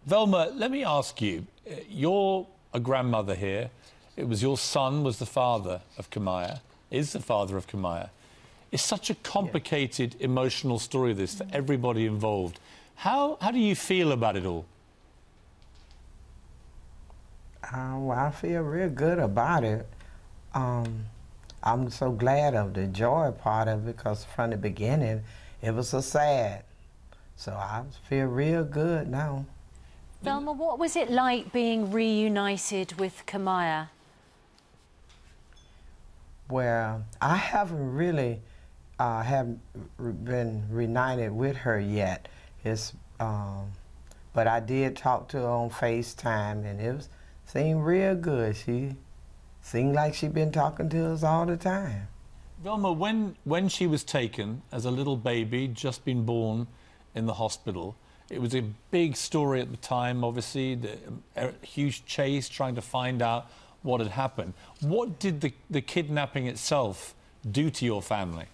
Velma, let me ask you, you're a grandmother here. It was your son was the father of Kamaya, is the father of Kamaya. It's such a complicated, emotional story, this, for everybody involved. How do you feel about it all? Well, I feel real good about it. I'm so glad of the joy part of it, because from the beginning, it was so sad. So I feel real good now. Velma, what was it like being reunited with Kamaya? Well, I haven't really been reunited with her yet. But I did talk to her on FaceTime, and seemed real good. She seemed like she'd been talking to us all the time. Velma, when she was taken as a little baby, just been born in the hospital, it was a big story at the time, obviously, a huge chase trying to find out what had happened. What did the kidnapping itself do to your family?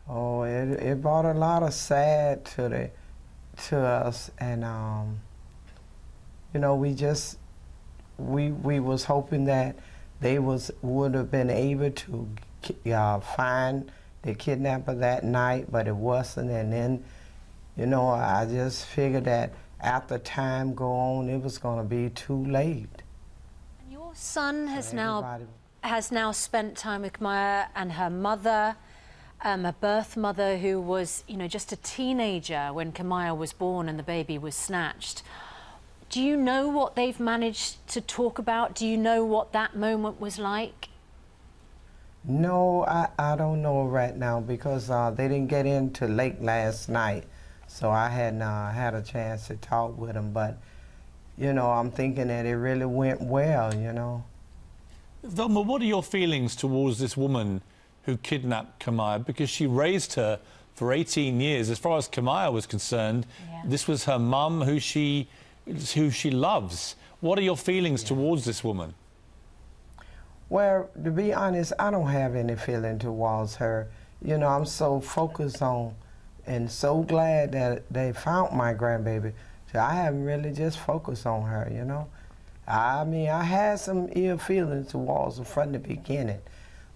Oh, it brought a lot of sad to us, and you know, we was hoping that they would have been able to find the kidnapper that night, but it wasn't. And then, you know, I just figured that after time go on, it was going to be too late. And your son has now spent time with Kamaya and her mother, a birth mother who was, you know, just a teenager when Kamaya was born and the baby was snatched. Do you know what they've managed to talk about? Do you know what that moment was like? No, I don't know right now, because they didn't get into late last night, so I hadn't had a chance to talk with them. But, you know, I'm thinking that it really went well, you know. Velma, what are your feelings towards this woman who kidnapped Kamaya? Because she raised her for 18 years. As far as Kamaya was concerned, this was her mum who she loves. What are your feelings towards this woman? Well, to be honest, I don't have any feeling towards her. You know, I'm so focused on and so glad that they found my grandbaby. So I haven't really just focused on her, you know. I mean, I had some ill feelings towards her from the beginning,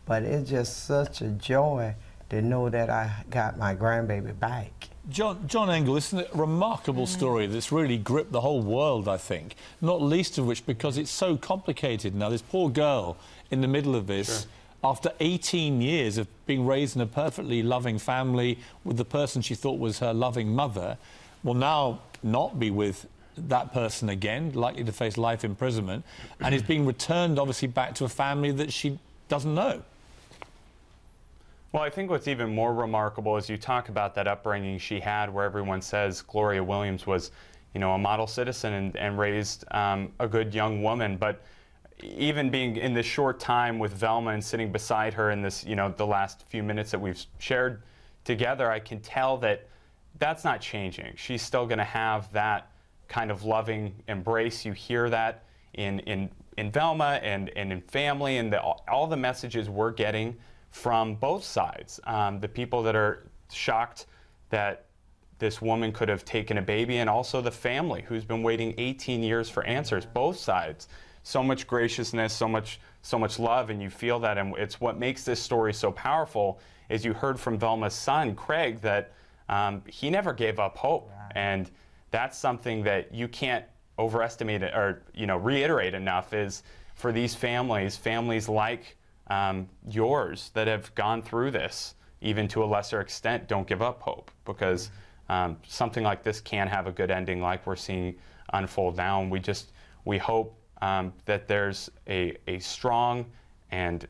but it's just such a joy to know that I got my grandbaby back. John Engel, isn't it a remarkable story that's really gripped the whole world, I think, not least of which because it's so complicated now. This poor girl in the middle of this, after 18 years of being raised in a perfectly loving family with the person she thought was her loving mother, will now not be with that person again, likely to face life imprisonment, and is being returned, obviously, back to a family that she doesn't know. Well, I think what's even more remarkable is you talk about that upbringing she had, where everyone says Gloria Williams was, you know, a model citizen and raised a good young woman. But even being in this short time with Velma and sitting beside her in this, you know, the last few minutes that we've shared together, I can tell that that's not changing. She's still going to have that kind of loving embrace. You hear that in Velma and in family, and all the messages we're getting from both sides. The people that are shocked that this woman could have taken a baby, and also the family who's been waiting 18 years for answers, both sides. So much graciousness, so much love, and you feel that, and it's what makes this story so powerful. Is you heard from Velma's son, Craig, that he never gave up hope, and that's something that you can't overestimate or, you know, reiterate enough, is for these families like yours that have gone through this, even to a lesser extent, don't give up hope, because something like this can have a good ending like we're seeing unfold now. And we hope that there's a strong and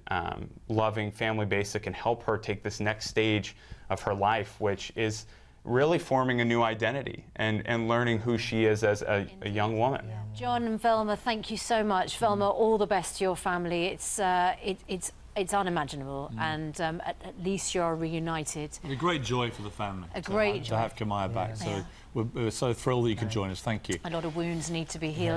loving family base that can help her take this next stage of her life, which is really forming a new identity and learning who she is as a young woman. Yeah. John and Velma, thank you so much. Velma, all the best to your family. It's unimaginable, and at least you're reunited. A great joy for the family. A great joy to have Kamaya back. So we're so thrilled that you could join us. Thank you. A lot of wounds need to be healed.